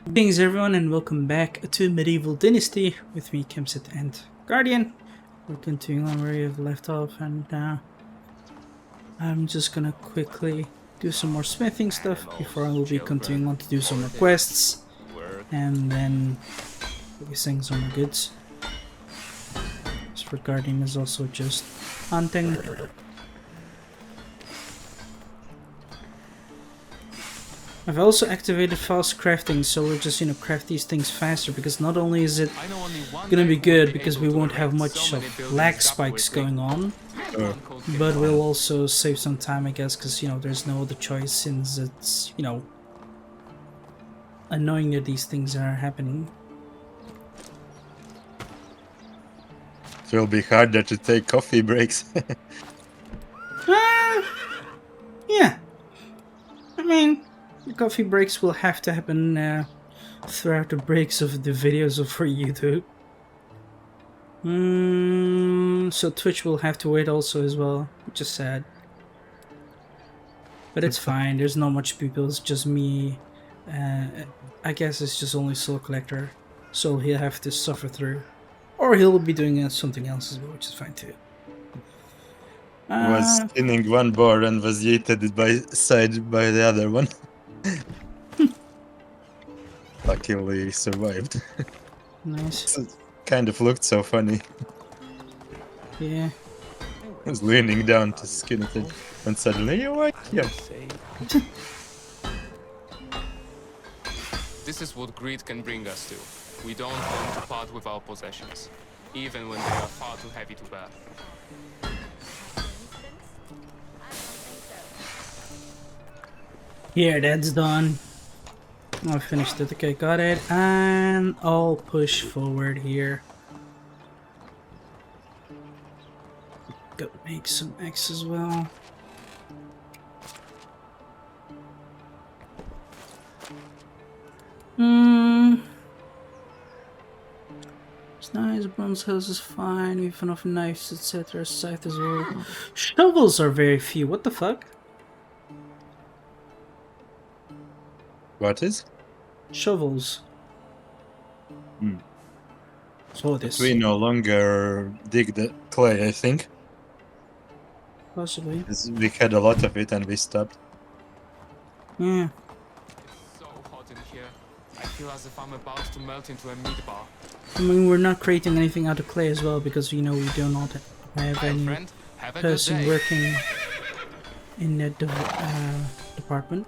Greetings everyone and welcome back to Medieval Dynasty with me, Kimsit and Guardian. We're continuing on where we have left off, and I'm just gonna quickly do some more smithing stuff before I will be continuing on to do some more quests and then we'll be selling some more goods. As for Guardian is also just hunting. I've also activated fast crafting, so we'll just, craft these things faster, because not only is it gonna be good because we won't have much of lag spikes going on, but we'll also save some time, I guess, because, there's no other choice since it's, annoying that these things are happening. It will be harder to take coffee breaks. Yeah. I mean, the coffee breaks will have to happen throughout the breaks of the videos for YouTube. So Twitch will have to wait also as well, which is sad. But it's fine, there's not much people, it's just me. I guess it's just only Soul Collector, so he'll have to suffer through. Or he'll be doing something else as well, which is fine too. Was spinning one bar and was yeeted by the other one. Luckily survived. Nice. It kind of looked so funny. Yeah. I was leaning down to skin it, and suddenly you're like, yeah. This is what greed can bring us to. We don't want to part with our possessions, even when they are far too heavy to bear. Here, that's done. I finished it. Okay, got it. And I'll push forward here. Go make some X as well. It's nice. Bronze house is fine. We have enough knives, etc. Scythe as well. Shovels are very few. What the fuck? What is? Shovels. So But we no longer dig the clay, I think. Possibly. We had a lot of it and we stopped. Yeah. It's so hot in here. I feel as if I'm about to melt into a meat bar. I mean, we're not creating anything out of clay as well, because we do not have Hi, any friend. Have a good person day. working in that department.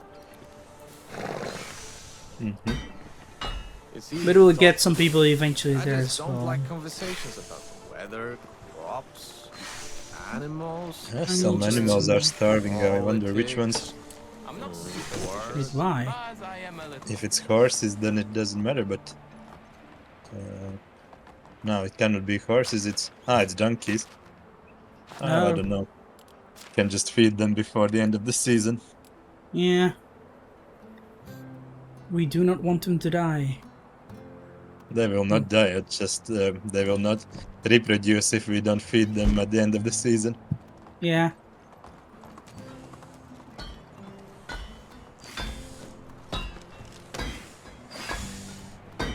But we'll get some people eventually there as don't well. like conversations about the weather, crops, animals. Yeah, some animals are starving. I wonder which ones. I'm not super Wait, worried, why? but I am a little. If it's horses, then it doesn't matter, but... no, it cannot be horses, it's donkeys. I don't know. Can just feed them before the end of the season. Yeah. We do not want them to die. They will not die, it's just they will not reproduce if we don't feed them at the end of the season. Yeah.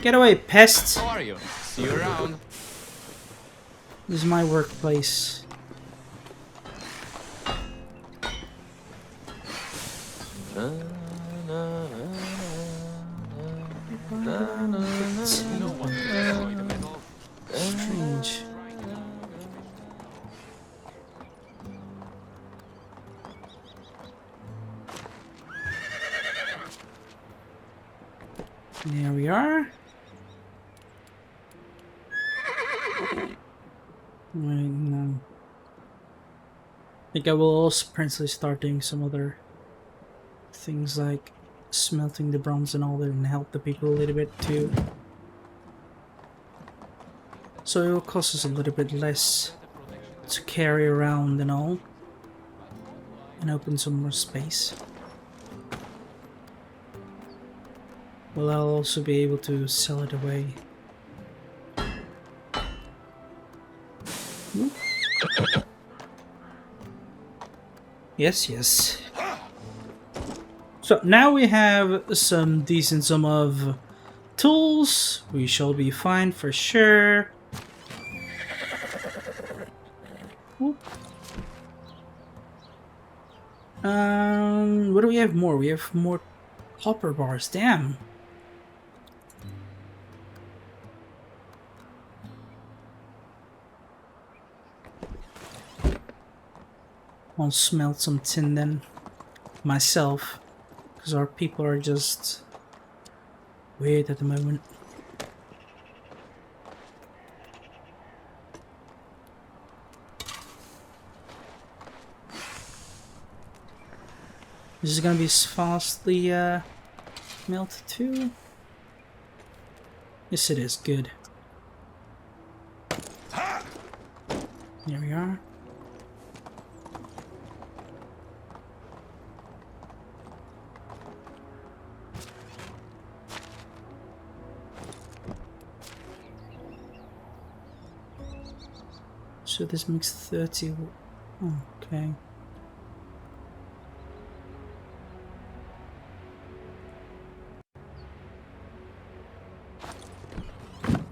Get away, pests! How are you? See you around. This is my workplace. No one can destroy the metal. Strange. There we are. Right now. I think I will also potentially start doing some other things like smelting the bronze and all that, and help the people a little bit too. So it will cost us a little bit less to carry around and all, and open some more space. Well, I'll also be able to sell it away. Yes, yes. So now we have some decent sum of tools, we shall be fine for sure. Oop. What do we have more? We have more copper bars. Damn. I'll smelt some tin then myself, because our people are just weird at the moment. This is gonna be fastly melted too. Yes, it is. Good. There we are. So this makes 30. Okay.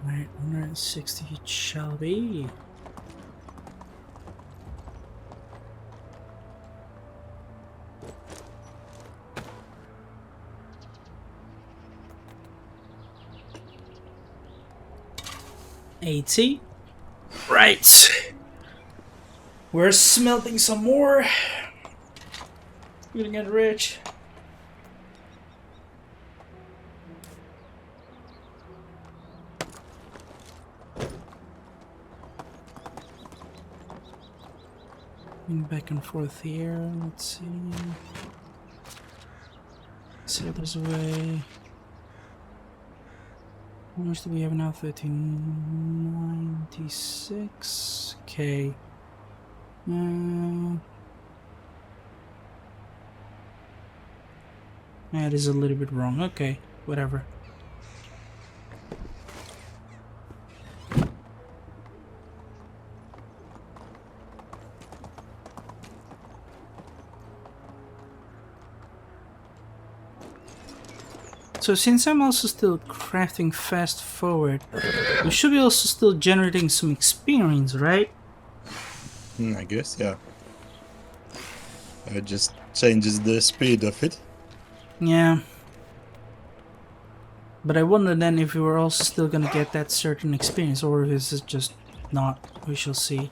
Right, 160 it shall be. $80. Right. We're smelting some more. We're gonna get rich. Back and forth here. Let's see. So there's a way. How much do we have now? 1396. Okay. That is a little bit wrong. Okay, whatever. So since I'm also still crafting fast forward, we should be also still generating some experience, right? I guess, yeah. It just changes the speed of it. Yeah. But I wonder then if we were also still gonna get that certain experience, or if this is just not. We shall see.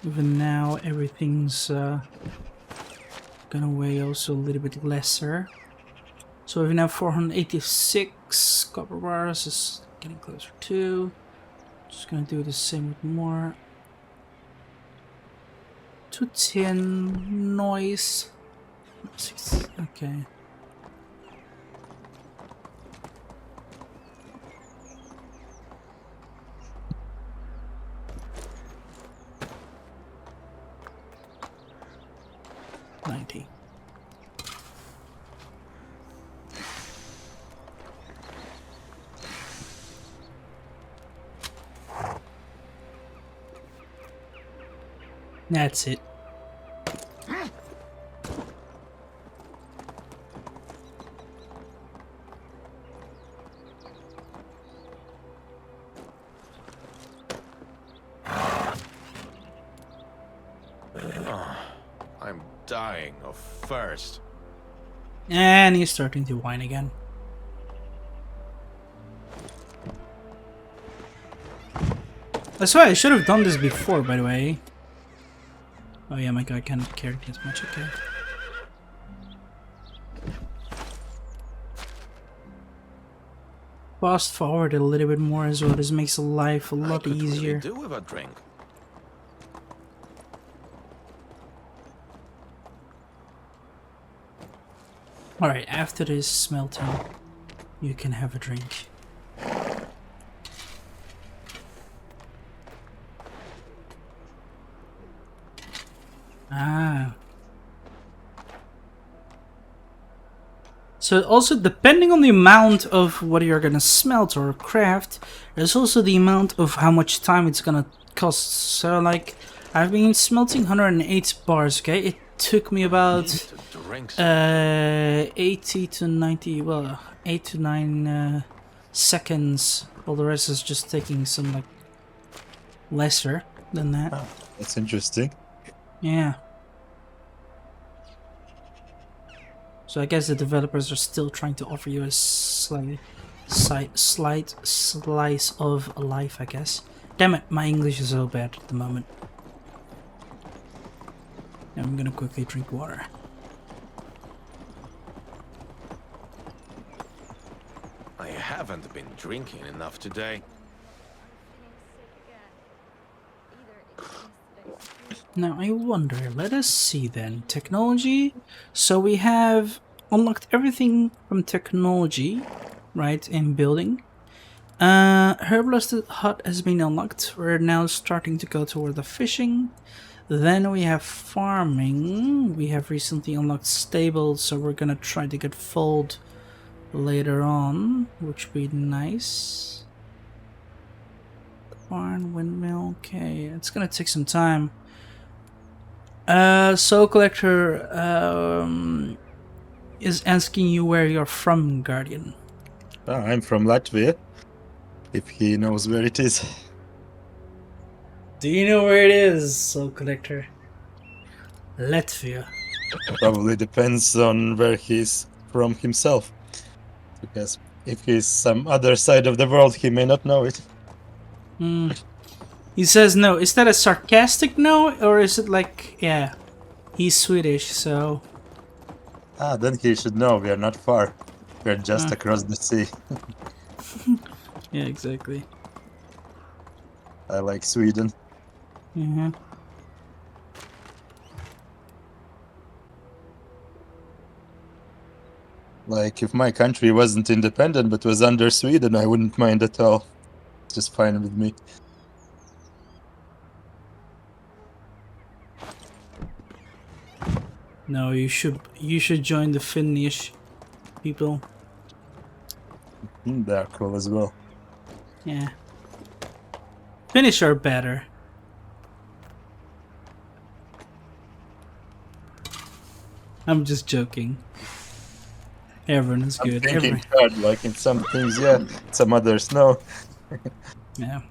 Even now, everything's gonna weigh also a little bit lesser. So we now 486 copper bars is getting closer to. Just gonna do the same with more. 210 noise. Okay. $90. That's it. I'm dying of thirst. And he's starting to whine again. That's why I should have done this before, by the way. Oh yeah, my guy can't carry as much, okay. Fast forward a little bit more as well. This makes life a lot easier. Really do with a drink. Alright, after this smelting, you can have a drink. Ah. So also, depending on the amount of what you're gonna smelt or craft, there's also the amount of how much time it's gonna cost. So like, I've been smelting 108 bars, okay? It took me about drinks? 80 to 90, well, 8 to 9 seconds. Well, the rest is just taking some, like, lesser than that. Ah, that's interesting. Yeah. So I guess the developers are still trying to offer you a slight slice of life, I guess. Damn it, my English is so bad at the moment. I'm gonna quickly drink water. I haven't been drinking enough today. Now I wonder, let us see then. Technology. So we have unlocked everything from technology, right, in building. Herbalist hut has been unlocked. We're now starting to go toward the fishing. Then we have farming. We have recently unlocked stables, so we're gonna try to get foaled later on, which would be nice. Barn, windmill, okay, it's gonna take some time. Soul Collector is asking you where you're from, Guardian. Ah, I'm from Latvia. If he knows where it is. Do you know where it is, Soul Collector? Latvia. Probably depends on where he's from himself. Because if he's some other side of the world, he may not know it. He says no. Is that a sarcastic no, or is it like, yeah, he's Swedish, so... Ah, then he should know we are not far. We're just across the sea. Yeah, exactly. I like Sweden. Like, if my country wasn't independent but was under Sweden, I wouldn't mind at all. It's just fine with me. No, you should join the Finnish people. They're cool as well. Yeah. Finnish are better. I'm just joking. Everyone is I'm good. thinking hard, like in some things, yeah, some others, no. Yeah.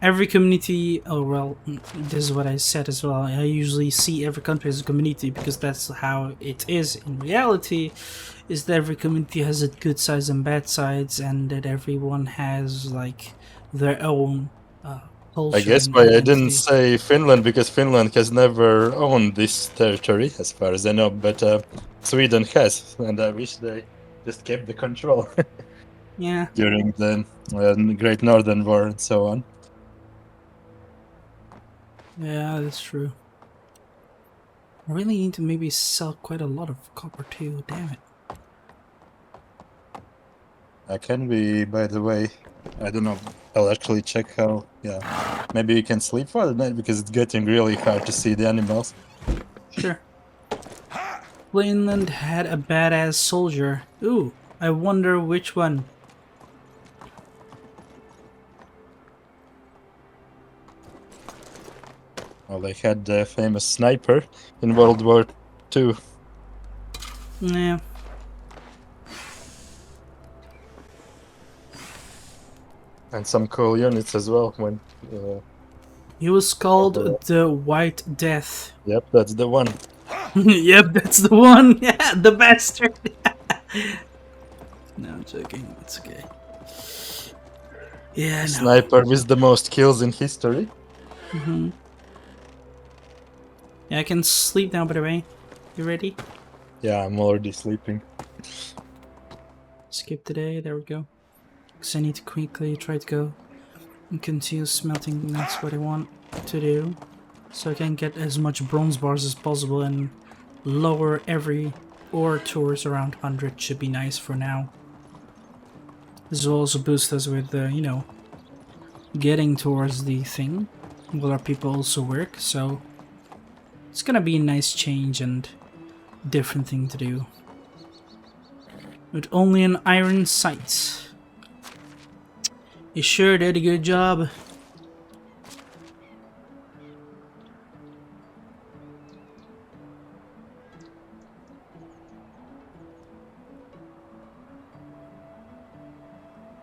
Every community, oh well, this is what I said as well. I usually see every country as a community because that's how it is in reality, is that every community has its good sides and bad sides, and that everyone has like their own culture. I guess and why I identity. didn't say Finland, because Finland has never owned this territory, as far as I know, but Sweden has, and I wish they just kept the control Yeah. during the Great Northern War and so on. Yeah, that's true. I really need to maybe sell quite a lot of copper too, damn it. Can we, by the way, I don't know, I'll actually check how, yeah, maybe we can sleep for the night, because it's getting really hard to see the animals. Sure. Finland had a badass soldier. Ooh, I wonder which one. Well, they had the famous sniper in World War II. Yeah. And some cool units as well. When He was called the White Death. yep, that's the one. Yep, that's the one. Yeah, the bastard. No, I'm joking. It's okay. Yeah, no. Sniper with the most kills in history. Yeah, I can sleep now, by the way. You ready? Yeah, I'm already sleeping. Skip today. There we go. Because I need to quickly try to go and continue smelting. That's what I want to do. So I can get as much bronze bars as possible and lower every ore towards around 100 should be nice for now. This will also boost us with, you know, getting towards the thing while our people also work. So it's gonna be a nice change and different thing to do. With only an iron sight. You sure did a good job.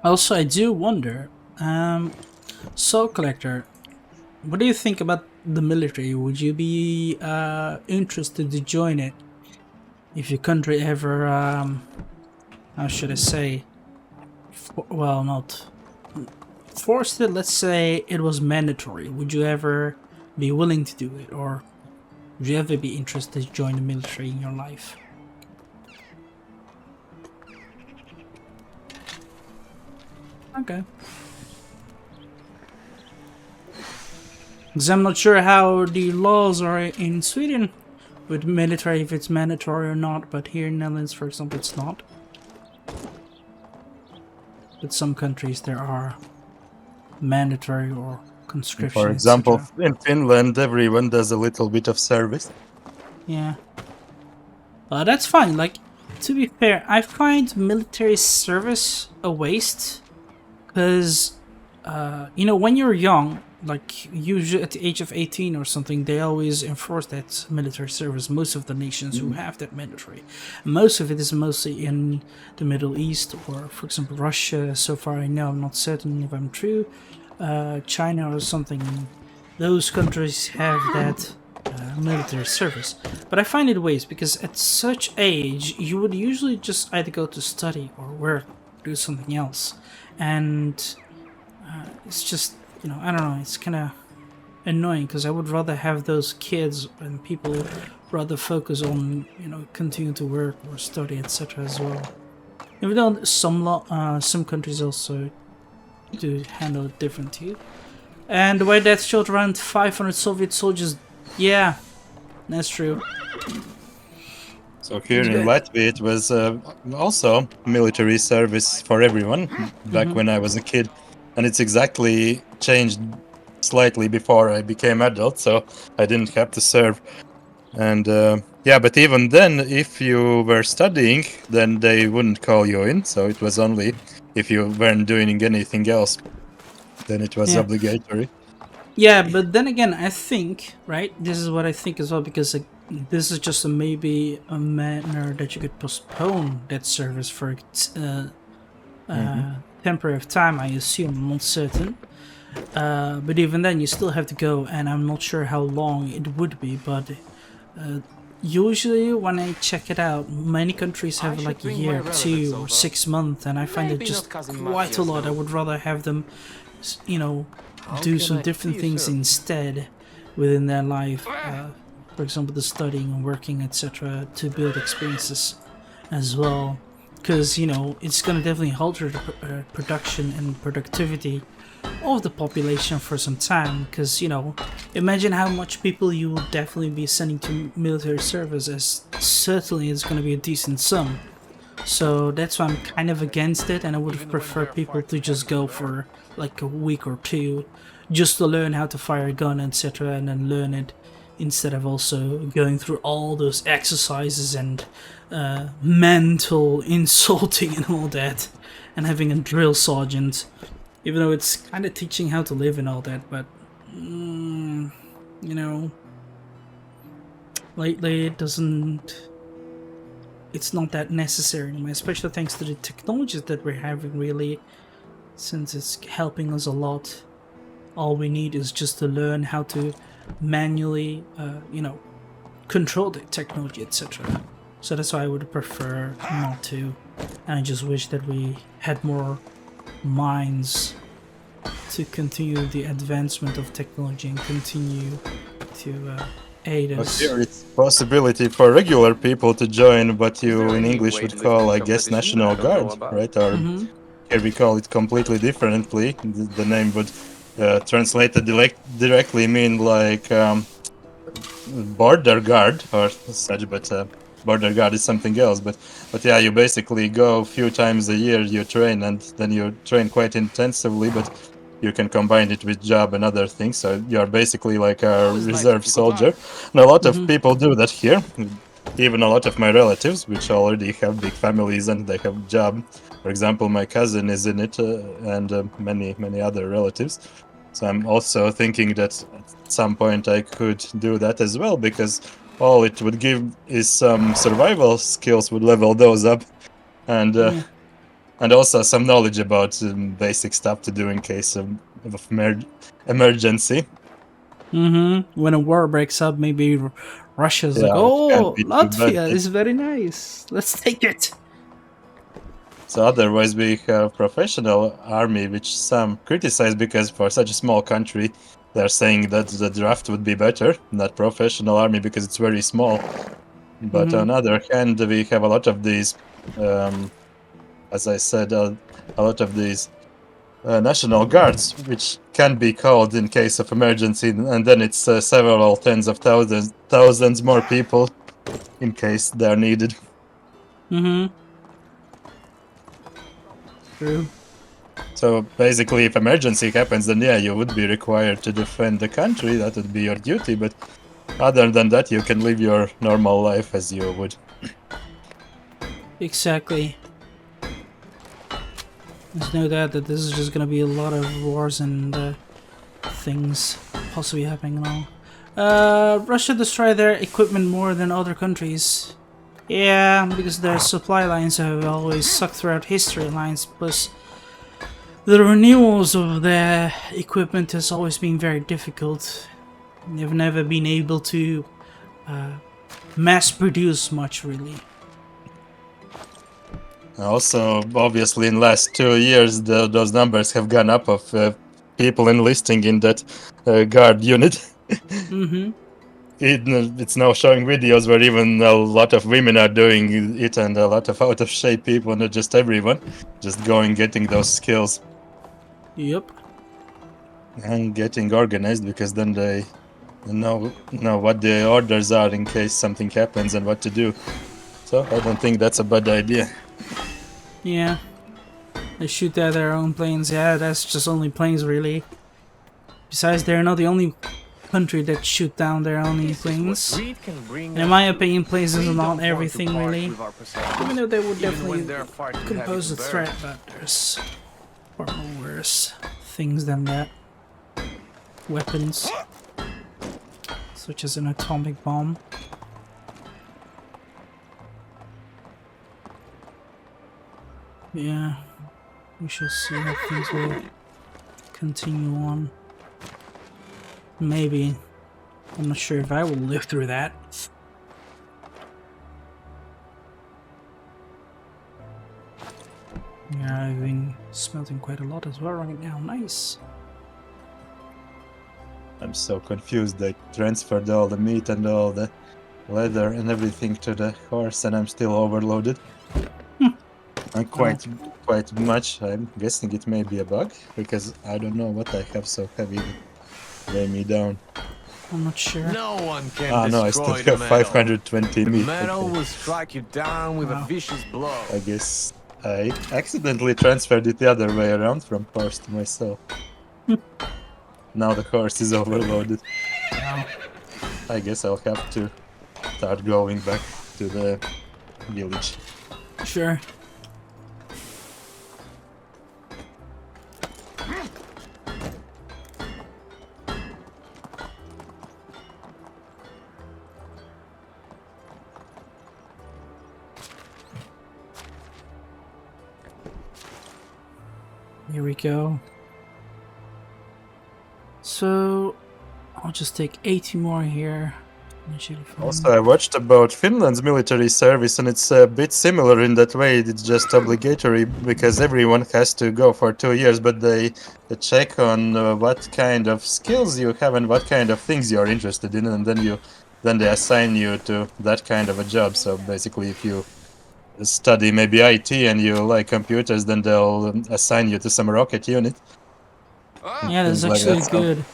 Also, I do wonder, Soul Collector, what do you think about the military? Would you be interested to join it if your country ever, how should I say, well, not forced it, let's say it was mandatory. Would you ever be willing to do it, or would you ever be interested to join the military in your life? Okay. Because I'm not sure how the laws are in Sweden with military, if it's mandatory or not, but here in Netherlands, for example, it's not. But some countries there are mandatory or conscription, For example, etc. in Finland, everyone does a little bit of service. Yeah. That's fine. Like, to be fair, I find military service a waste. Because, you know, when you're young, like, usually at the age of 18 or something, they always enforce that military service. Most of the nations who have that military. Most of it is mostly in the Middle East, or, for example, Russia. So far I know, I'm not certain if I'm true. China or something. Those countries have that military service. But I find it a waste, because at such age, you would usually just either go to study or work, do something else. And it's just, you know, I don't know, it's kind of annoying, because I would rather have those kids and people rather focus on, you know, continue to work or study, etc. as well. Even though some countries also do handle it different too. And the way that shot around 500 Soviet soldiers, yeah, that's true. So here in Latvia, it was also military service for everyone back when I was a kid, and it's exactly changed slightly before I became adult, so I didn't have to serve. And yeah, but even then, if you were studying, then they wouldn't call you in. So it was only if you weren't doing anything else, then it was Yeah. obligatory. Yeah, but then again, I think, right, this is what I think as well, because this is just maybe a manner that you could postpone that service for temporary of time, I assume, I'm not certain. But even then, you still have to go, and I'm not sure how long it would be, but usually when I check it out, many countries have should like a bring year, my 2 relatives or over. 6 months, and I find it Maybe just not cousin quite a Matthias, lot. I though. would rather have them, you know, How do can some I different see you, things sir? instead within their life. For example, the studying and working, etc., to build experiences as well. Because, you know, it's going to definitely alter the production and productivity of the population for some time. Because, you know, imagine how much people you will definitely be sending to military service, as certainly it's going to be a decent sum. So that's why I'm kind of against it, and I would prefer people to just go for like a week or 2 just to learn how to fire a gun, etc., and then learn it, instead of also going through all those exercises and mental insulting and all that, and having a drill sergeant, even though it's kind of teaching how to live and all that. But you know, lately it's not that necessary anymore, especially thanks to the technologies that we're having, really, since it's helping us a lot. All we need is just to learn how to manually, you know, control the technology, etc. So that's why I would prefer not to, and I just wish that we had more minds to continue the advancement of technology and continue to aid But us. here it's possibility for regular people to join what you in English would call, I guess, National Guard, right? Or here we call it completely differently. The name would translated directly mean like border guard or such, but border guard is something else. But yeah, you basically go a few times a year, you train, and then you train quite intensively, but you can combine it with job and other things. So you're basically like a reserve soldier. And a lot of people do that here. Even a lot of my relatives, which already have big families and they have job. For example, my cousin is in it, and many other relatives. So I'm also thinking that at some point I could do that as well, because all it would give is some survival skills, would level those up, and and also some knowledge about basic stuff to do in case of emergency. When a war breaks up, maybe Russia's like, Yeah, it can't oh, be too bad. Latvia is very nice. Let's take it. So otherwise we have professional army, which some criticize because for such a small country, they're saying that the draft would be better, not professional army because it's very small. But on other hand, we have a lot of these, as I said, a lot of these national guards, which can be called in case of emergency, and then it's several tens of thousands more people in case they're needed. True. So basically, if emergency happens, then yeah, you would be required to defend the country. That would be your duty. But other than that, you can live your normal life as you would. Exactly. There's no doubt that this is just gonna be a lot of wars and things possibly happening and all. Russia destroyed their equipment more than other countries. Yeah, because their supply lines have always sucked throughout history lines, plus the renewals of their equipment has always been very difficult. They've never been able to mass produce much, really. Also, obviously, in last 2 years, those numbers have gone up of people enlisting in that guard unit. It's now showing videos where even a lot of women are doing it, and a lot of out of shape people, not just everyone, just getting those skills Yep. and getting organized, because then they know what the orders are in case something happens and what to do. So I don't think that's a bad idea. Yeah. They shoot at their own planes. Yeah, that's just only planes, really. Besides, they're not the only country that shoot down their own planes. In my opinion, planes is not everything, really. Even though they would definitely compose a threat, but there's far more worse things than that. Weapons. Such as an atomic bomb. Yeah, we shall see how things will continue on. Maybe. I'm not sure if I will live through that. Yeah, I've been smelting quite a lot as well right now. Nice. I'm so confused. They transferred all the meat and all the leather and everything to the horse, and I'm still overloaded. And quite much. I'm guessing it may be a bug, because I don't know what I have so heavy that weigh me down. I'm not sure. No one can No, I still destroy the have metal. 520 The meat. metal Okay. will strike you down with a vicious blow. I guess I accidentally transferred it the other way around from horse to myself. Now the horse is overloaded. I guess I'll have to start going back to the village. Sure. Here we go. So I'll just take 80 more here. Also, I watched about Finland's military service, and it's a bit similar in that way. It's just obligatory because everyone has to go for 2 years, but they check on what kind of skills you have and what kind of things you're interested in, and then they assign you to that kind of a job. So basically, if you study maybe IT and you like computers, then they'll assign you to some rocket unit. Yeah, that's Things like actually that, good.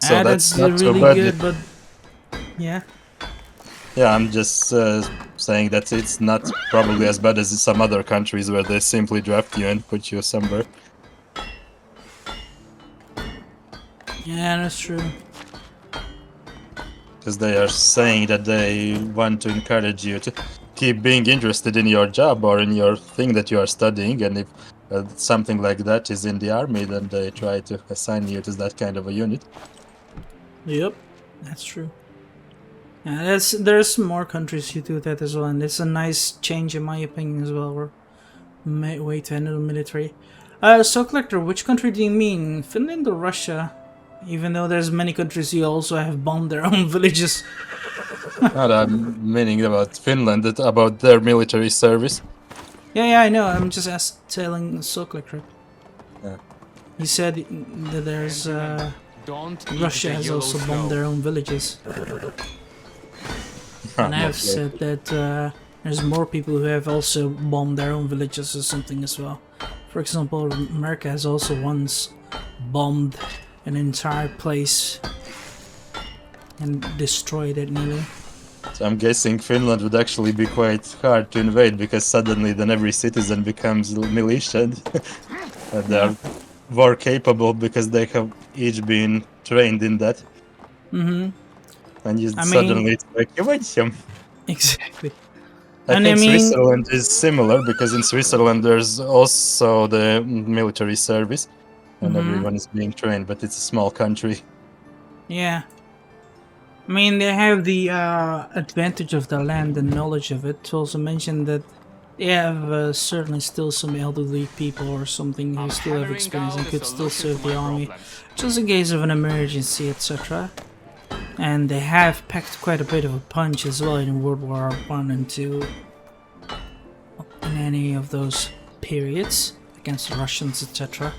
So That's not too really bad. good, but yeah. Yeah, I'm just saying that it's not probably as bad as some other countries where they simply draft you and put you somewhere. Yeah, that's true. Because they are saying that they want to encourage you to keep being interested in your job or in your thing that you are studying, and if something like that is in the army, then they try to assign you to that kind of a unit. Yep, that's true. Yeah, there's more countries who do that as well, and it's a nice change in my opinion as well. way to handle the military. So Collector, which country do you mean? Finland or Russia? Even though there's many countries who also have bombed their own villages. Not meaning about Finland, about their military service. Yeah, I know. I'm just telling So Collector. Yeah. He said that there's Don't eat Russia the has yellow also snow. bombed their own villages. And I have said that there's more people who have also bombed their own villages or something as well. For example, America has also once bombed an entire place and destroyed it nearly. So I'm guessing Finland would actually be quite hard to invade because suddenly then every citizen becomes militia and they're war capable because they have each been trained in that. Mm-hmm. And I suddenly mean, it's like, you want some? exactly. I And think I mean- Switzerland is similar because in Switzerland there's also the military service and everyone is being trained, but it's a small country. Yeah. I mean, they have the advantage of the land and knowledge of it. To also mention that they have certainly still some elderly people or something who still have experience and could still serve the army, just in case of an emergency, etc. And they have packed quite a bit of a punch as well in World War One and Two, in any of those periods against the Russians, etc.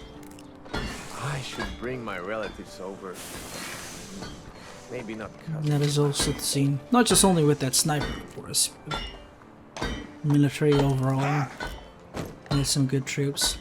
I should bring my relatives over. Maybe not And cousins. that is also the scene, not just only with that sniper, of course, but military overall. There's some good troops.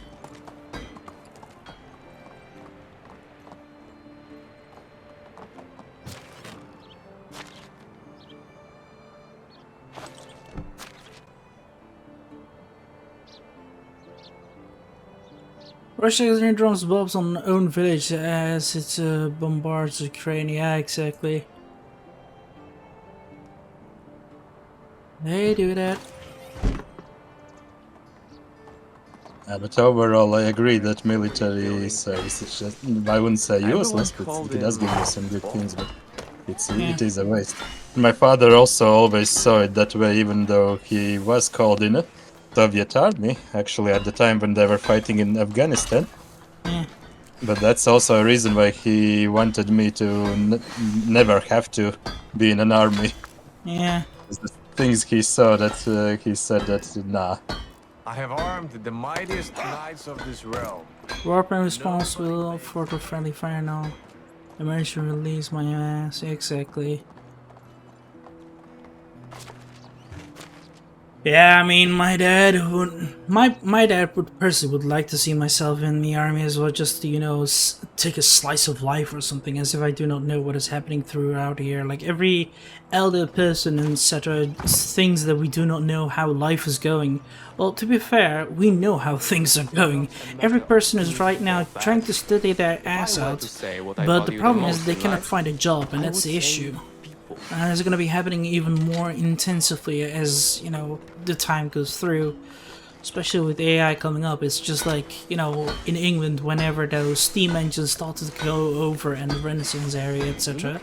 Russia has drones bombs on their own village as it bombards Ukraine. Yeah, exactly. They do that. But overall, I agree that military service is just, I wouldn't say useless, but it does give you some good things, but it is a waste. My father also always saw it that way, even though he was called in a Soviet army, actually at the time when they were fighting in Afghanistan. Yeah. But that's also a reason why he wanted me to never have to be in an army. Yeah. The things he saw that he said that, nah. I have armed the mightiest knights of this realm. Warplane responsible for the friendly fire now. Emergency release my ass. Exactly. Yeah, I mean, my dad would personally would like to see myself in the army as well, just to, you know, take a slice of life or something, as if I do not know what is happening throughout here. Like every elder person, etc., thinks that we do not know how life is going. Well, to be fair, we know how things are going. Every person is right now trying to study their ass out, but the problem is they cannot find a job, and that's the issue. And it's going to be happening even more intensively as, you know, the time goes through. Especially with AI coming up, it's just like, you know, in England, whenever those steam engines started to go over and the Renaissance area, etc.,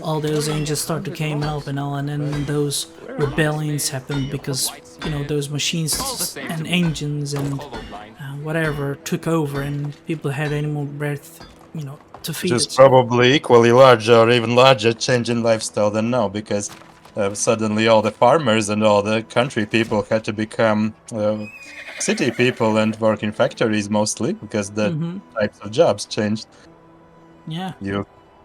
all those engines start to came up and all, and then those rebellions happened because, you know, those machines and engines and whatever took over, and people had any more breath, you know, to feed Which is it. probably equally large or even larger change in lifestyle than now, because suddenly all the farmers and all the country people had to become city people and work in factories mostly, because the types of jobs changed. Yeah.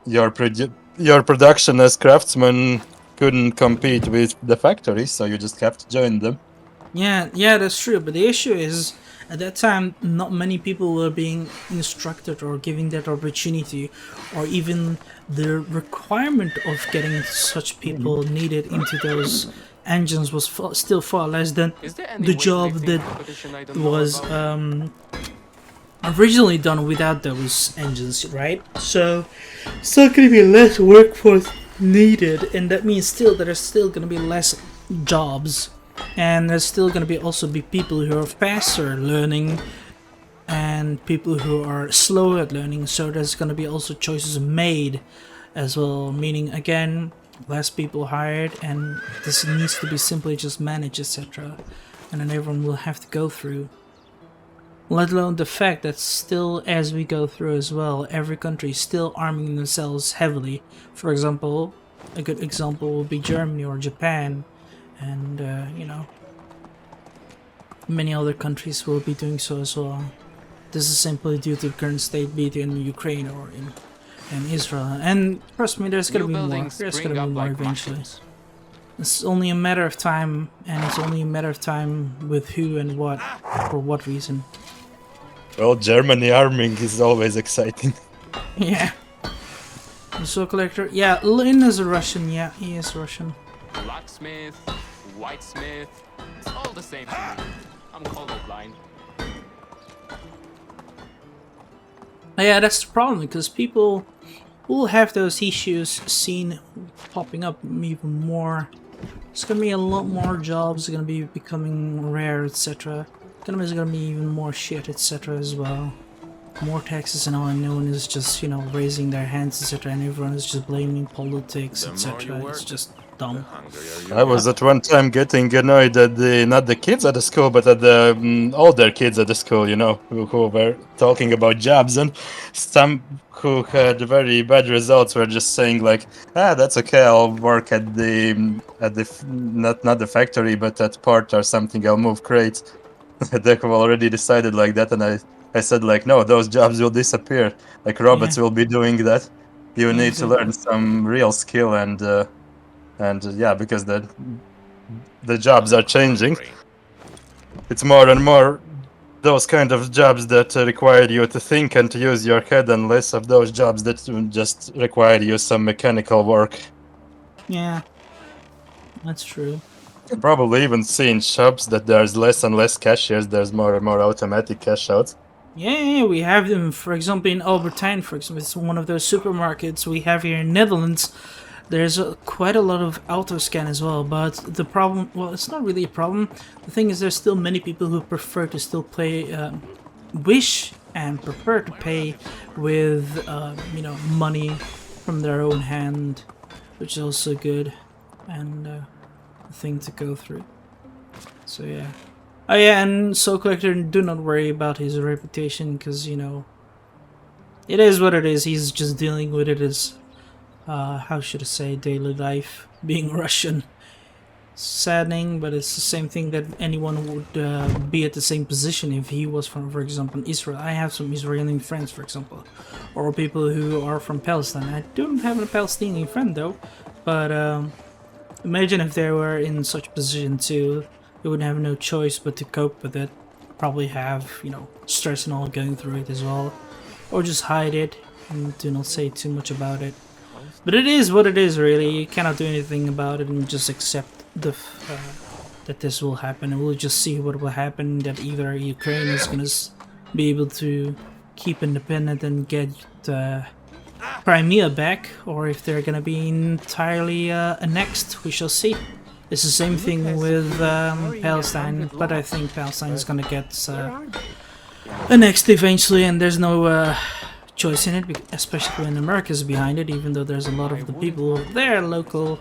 Your production as craftsmen couldn't compete with the factories, so you just have to join them. Yeah, that's true. But the issue is, at that time, not many people were being instructed or given that opportunity, or even the requirement of getting such people needed into those engines was still far less than the job that was originally done without those engines, right? So, still going to be less workforce needed, and that means still there's still going to be less jobs. And there's still going to be also be people who are faster learning and people who are slower at learning, so there's going to be also choices made as well, meaning again less people hired, and this needs to be simply just managed, etc. and then everyone will have to go through. Let alone the fact that still, as we go through as well, every country is still arming themselves heavily. For example, a good example will be Germany or Japan, and you know, many other countries will be doing so as well. This is simply due to the current state, be it in Ukraine or in Israel. And trust me, there's gonna New be more. buildings There's spring gonna be up more like eventually. mushrooms. It's only a matter of time, and it's only a matter of time with who and what, for what reason. Well, Germany arming is always exciting. Yeah. The Soul Collector. Yeah, Lin is a Russian. Yeah, he is Russian. Blacksmith, whitesmith, it's all the same to me. I'm colorblind. Yeah, that's the problem, because people will have those issues seen popping up even more. There's gonna be a lot more jobs gonna be becoming rare, etc. There's gonna be even more shit, etc. as well. More taxes and all, and no one is just, you know, raising their hands, etc. And everyone is just blaming politics, The more etc. you It's work, just The dumb. hungrier you I was at one time getting annoyed at not the kids at the school, but at the older kids at the school, you know, who were talking about jobs, and some who had very bad results were just saying like, that's okay, I'll work at not the factory, but at port or something, I'll move crates. They have already decided like that, and I said like, no, those jobs will disappear. Like robots Yeah, will be doing that. You yeah, need to exactly. learn some real skill and yeah, because the jobs are changing. hungry. It's more and more those kind of jobs that require you to think and to use your head, and less of those jobs that just require you some mechanical work. Yeah, that's true. You probably even see in shops that there's less and less cashiers. There's more and more automatic cash outs. Yeah, we have them, for example, in Albertijn, for example. It's one of those supermarkets we have here in Netherlands. There's quite a lot of auto scan as well, but the problem, well, it's not really a problem. The thing is, there's still many people who prefer to still play, wish and prefer to pay with, you know, money from their own hand, which is also good, and a thing to go through. So yeah. Oh yeah, and Soul Collector, do not worry about his reputation, because, you know, it is what it is. He's just dealing with it as, how should I say, daily life, being Russian. Saddening, but it's the same thing that anyone would be at the same position if he was from, for example, Israel. I have some Israeli friends, for example, or people who are from Palestine. I don't have a Palestinian friend though, but imagine if they were in such a position too. They would have no choice but to cope with it. Probably have, you know, stress and all going through it as well, or just hide it and do not say too much about it. But it is what it is, really. You cannot do anything about it, and just accept that this will happen, and we'll just see what will happen. That either Ukraine is gonna be able to keep independent and get Crimea back, or if they're gonna be entirely annexed. We shall see. It's the same thing with Palestine, but I think Palestine is gonna get annexed eventually, and there's no choice in it, especially when America's behind it, even though there's a lot of the people there local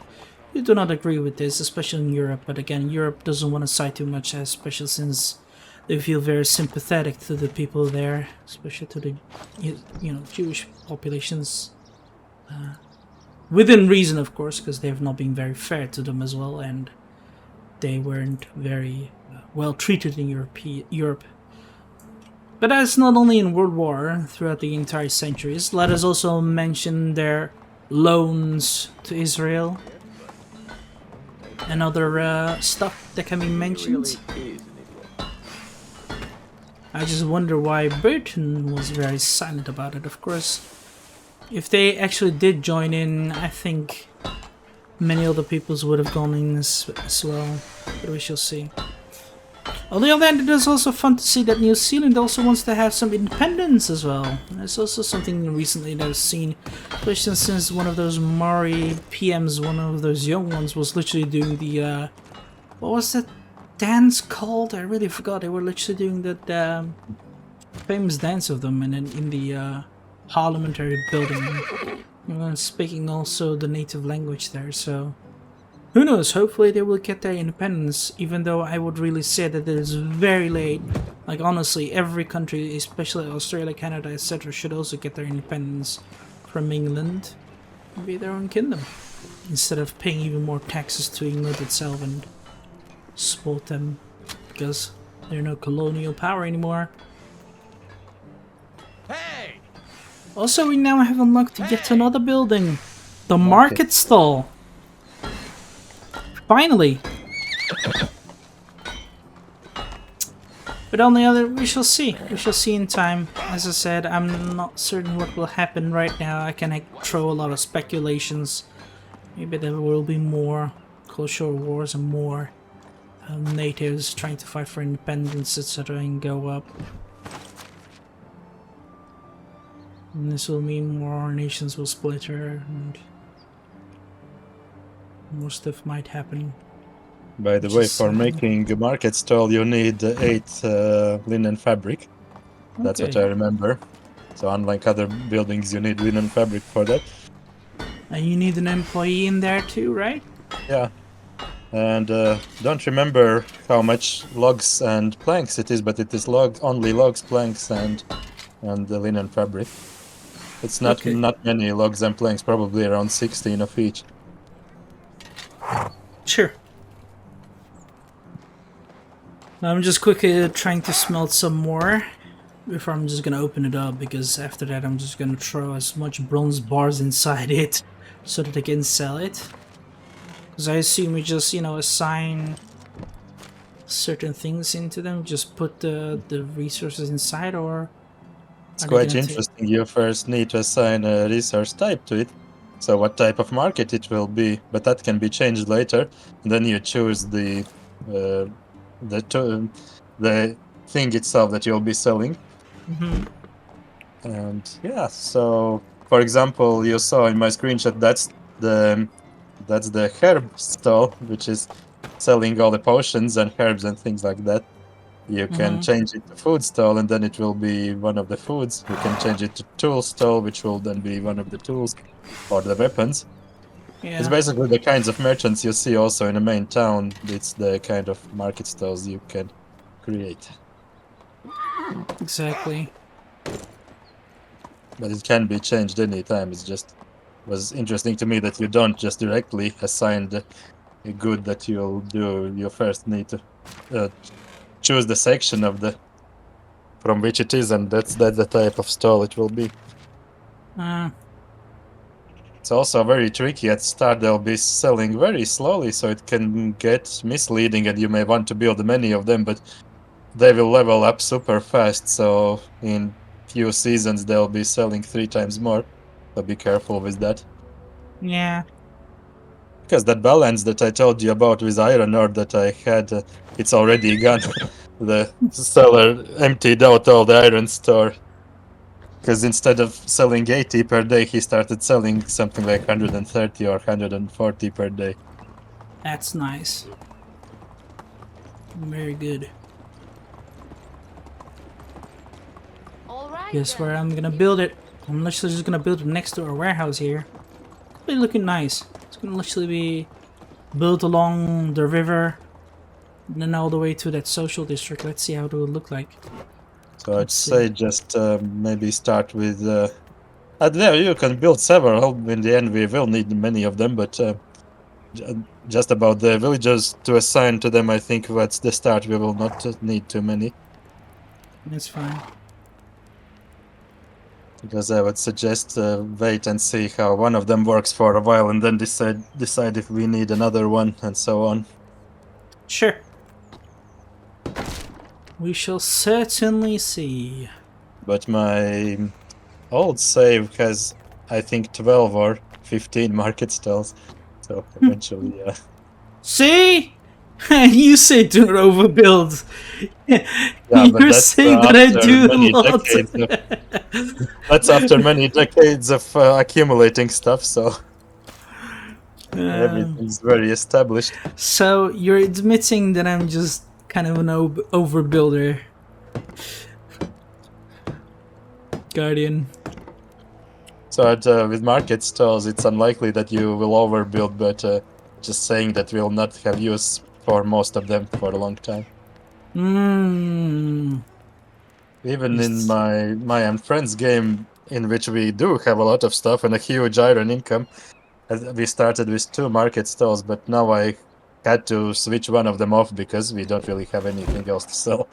who do not agree with this, especially in Europe. But again, Europe doesn't want to side too much, especially since they feel very sympathetic to the people there, especially to the, you know, Jewish populations. Within reason, of course, because they have not been very fair to them as well, and they weren't very well treated in Europe. But that's not only in World War, throughout the entire centuries. Let us also mention their loans to Israel and other stuff that can be mentioned. I just wonder why Britain was very silent about it. Of course, if they actually did join in, I think many other peoples would have gone in as well, but we shall see. On the other hand, it is also fun to see that New Zealand also wants to have some independence as well. There's also something recently that I've seen, especially since one of those Maori PMs, one of those young ones, was literally doing the, what was that dance called? I really forgot. They were literally doing that famous dance of them in the parliamentary building. Speaking also the native language there, so Who knows? Hopefully they will get their independence, even though I would really say that it is very late. Like, honestly, every country, especially Australia, Canada, etc., should also get their independence from England and be their own kingdom, instead of paying even more taxes to England itself and support them, because they're no colonial power anymore. Hey! Also, we now have unlocked yet another building. The market stall. Finally! But on the other, we shall see. We shall see in time. As I said, I'm not certain what will happen right now. I can throw a lot of speculations. Maybe there will be more cultural wars and more natives trying to fight for independence, etc., and go up. And this will mean more nations will splinter and more stuff might happen. By the way, Just for saying. making a market stall, you need 8 linen fabric. That's what I Okay. remember. So unlike other buildings, you need linen fabric for that. And you need an employee in there too, right? Yeah. And don't remember how much logs and planks it is, but it is only logs, planks, and the linen fabric. It's not Okay. not many logs and planks, probably around 16 of each. Sure. I'm just quickly trying to smelt some more before I'm just gonna open it up, because after that I'm just gonna throw as much bronze bars inside it so that I can sell it. Because I assume we just, you know, assign certain things into them, just put the resources inside, or It's are they quite gonna interesting. You first need to assign a resource type to it. So what type of market it will be, but that can be changed later. And then you choose the thing itself that you'll be selling. And yeah, so for example, you saw in my screenshot that's the herb stall, which is selling all the potions and herbs and things like that. You can change it to food stall, and then it will be one of the foods. You can change it to tool stall, which will then be one of the tools or the weapons. It's Yeah, basically the kinds of merchants you see also in the main town. It's the kind of market stalls you can create. exactly. But it can be changed anytime. It's just was interesting to me that you don't just directly assign the good that you'll do. You first need to choose the section of the from which it is, and that's the type of stall it will be. It's also very tricky at start. They'll be selling very slowly, so it can get misleading, and you may want to build many of them, but they will level up super fast. So in few seasons, they'll be selling 3 times more. So be careful with that. Yeah. Because that balance that I told you about with iron ore that I had, it's already gone. The seller emptied out all the iron store. Because instead of selling 80 per day, he started selling something like 130 or 140 per day. That's nice. Very good. All right. Guess then. where I'm gonna build it. I'm literally just gonna build it next to our warehouse here. It's be looking nice. It's gonna literally be built along the river, and then all the way to that social district. Let's see how it will look like. So I'd Let's see. say just maybe start with. There you can build several. In the end, we will need many of them, but just about the villagers to assign to them, I think that's the start. We will not need too many. That's fine. Because I would suggest wait and see how one of them works for a while, and then decide if we need another one, and so on. Sure. We shall certainly see. But my old save has, I think, 12 or 15 market stalls. So eventually, yeah. See? You say don't overbuild. Yeah, but You're that's saying that I after do a many lot. decades. That's after many decades of accumulating stuff. So everything's very established. So you're admitting that I'm just kind of an overbuilder, Guardian. So with market stalls, it's unlikely that you will overbuild, but just saying that we'll not have use for most of them for a long time. Even in my and friends game, in which we do have a lot of stuff and a huge iron income, we started with 2 market stalls, but now I had to switch one of them off because we don't really have anything else to sell.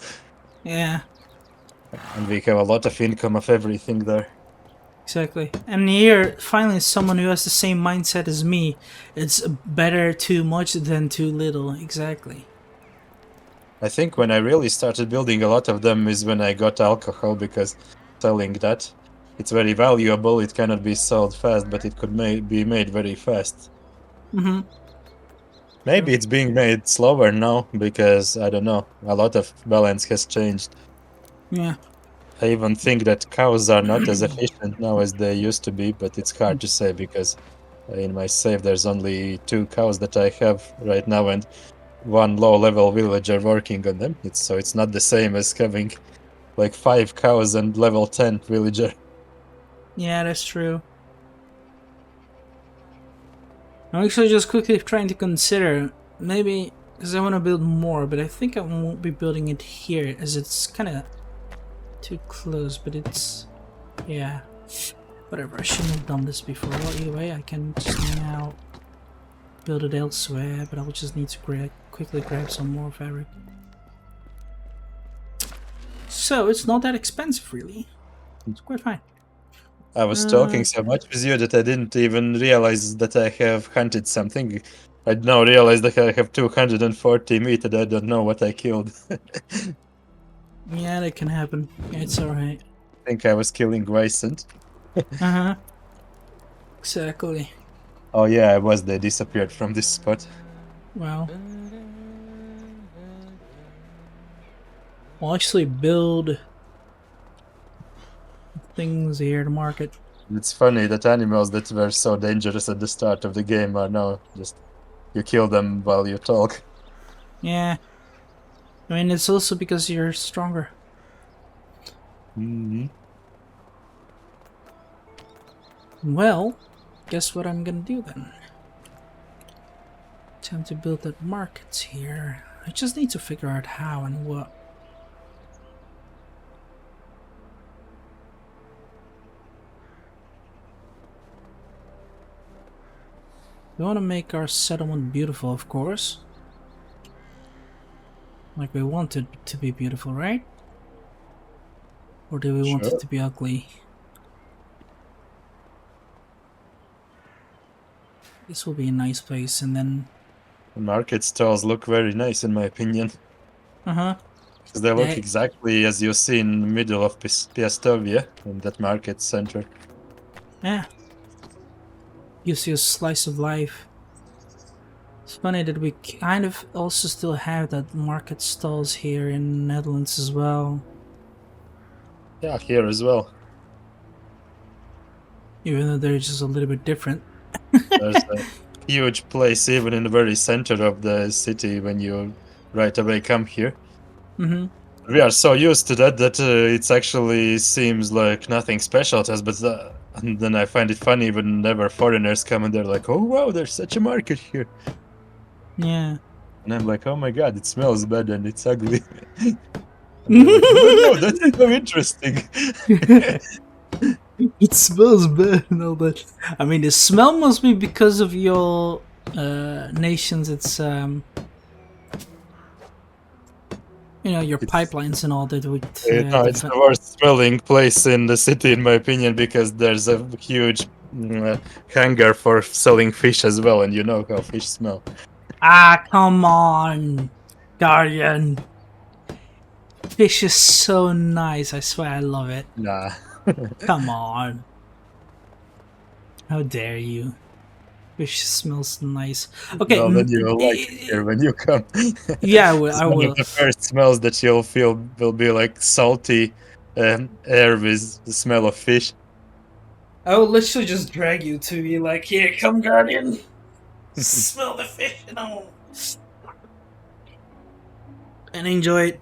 Yeah, And we have a lot of income of everything there. exactly. And here, finally, someone who has the same mindset as me. It's better too much than too little. Exactly. I think when I really started building a lot of them is when I got alcohol, because selling that, it's very valuable. It cannot be sold fast, but it could be made very fast. Mm-hmm. Maybe it's being made slower now because, I don't know, a lot of balance has changed. Yeah. I even think that cows are not as efficient now as they used to be, but it's hard to say because in my save there's only 2 cows that I have right now and 1 low-level villager working on them. So it's not the same as having like 5 cows and level 10 villager. Yeah, that's true. I'm actually just quickly trying to consider maybe because I want to build more, but I think I won't be building it here as it's kind of too close. But it's yeah, whatever. I shouldn't have done this before. Well, either way, I can just now build it elsewhere, but I'll just need to quickly grab some more fabric. So it's not that expensive, really. It's quite fine. I was talking so much with you that I didn't even realize that I have hunted something. I now realize that I have 240 meat and I don't know what I killed. Yeah, that can happen. It's alright. I think I was killing Vicent. Uh-huh. Exactly. Oh yeah, I was. They disappeared from this spot. Well, we'll actually build things here to market. It's funny that animals that were so dangerous at the start of the game are now just... you kill them while you talk. Yeah. I mean, it's also because you're stronger. Mm-hmm. Well, guess what I'm gonna do then? Time to build that market here. I just need to figure out how and what. We want to make our settlement beautiful, of course. Like we want it to be beautiful, right? Or do we want Sure. it to be ugly? This will be a nice place, and then... The market stalls look very nice in my opinion. Uh-huh. Because they look Yeah. exactly as you see in the middle of Piastovia, in that market center. Yeah. Gives you a slice of life. It's funny that we kind of also still have that market stalls here in the Netherlands as well. Yeah, here as well. Even though they're just a little bit different. There's a huge place even in the very center of the city when you right away come here. Mm-hmm. We are so used to that it actually seems like nothing special to us, but and then I find it funny whenever foreigners come and they're like, oh wow, there's such a market here. Yeah. And I'm like, oh my god, it smells bad and it's ugly. And they're like, oh no, that's so interesting. It smells bad and all that. I mean, the smell must be because of your nations. It's you know, your pipelines and all that. Would No, it's the worst smelling place in the city, in my opinion, because there's a huge hangar for selling fish as well, and you know how fish smell. Ah, come on, Guardian. Fish is so nice. I swear, I love it. Nah. Come on. How dare you? Fish smells nice. Okay. Well, then you will like it here when you come. Yeah, I will. I One will. of the first smells that you'll feel will be like salty air with the smell of fish. I will literally just drag you to be like, here, come, Guardian. Smell the fish and all. And enjoy it.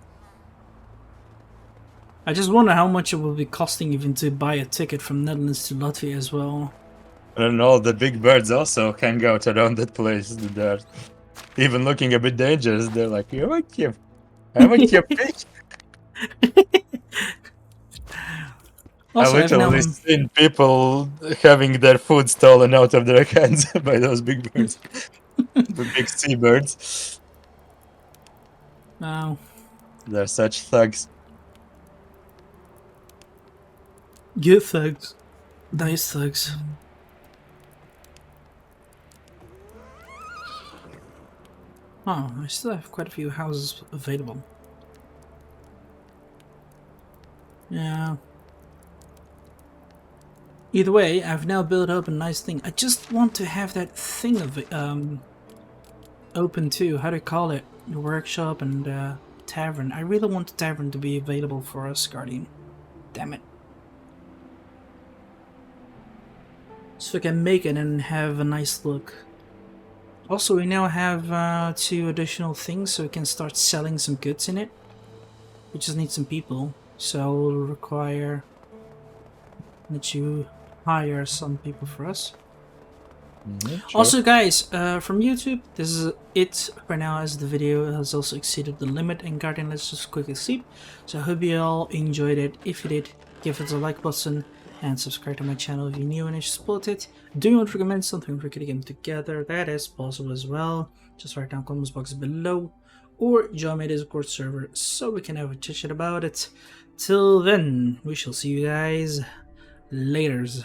I just wonder how much it will be costing even to buy a ticket from Netherlands to Latvia as well. And all the big birds also hang out around that place. They're even looking a bit dangerous. They're like, I want your fish. I Also, I've now literally seen people having their food stolen out of their hands by those big birds, the big seabirds. wow, They're such thugs. good thugs, nice thugs. Oh, I still have quite a few houses available. Yeah. Either way, I've now built up a nice thing. I just want to have that thing of it, open too. How do you call it? The workshop and tavern. I really want the tavern to be available for us, Guardian. Damn it. So I can make it and have a nice look. Also, we now have 2 additional things, so we can start selling some goods in it. We just need some people, so we'll require that you hire some people for us. Sure. Also, guys, from YouTube, this is it for now, as the video has also exceeded the limit. And Guardian, let's just quickly sleep. So I hope you all enjoyed it. If you did, give it a like button and subscribe to my channel if you're new and you support it. Do you want to recommend something we could game together? That is possible as well. Just write down comments box below, or join my Discord server so we can have a chit chat about it. Till then, we shall see you guys laters.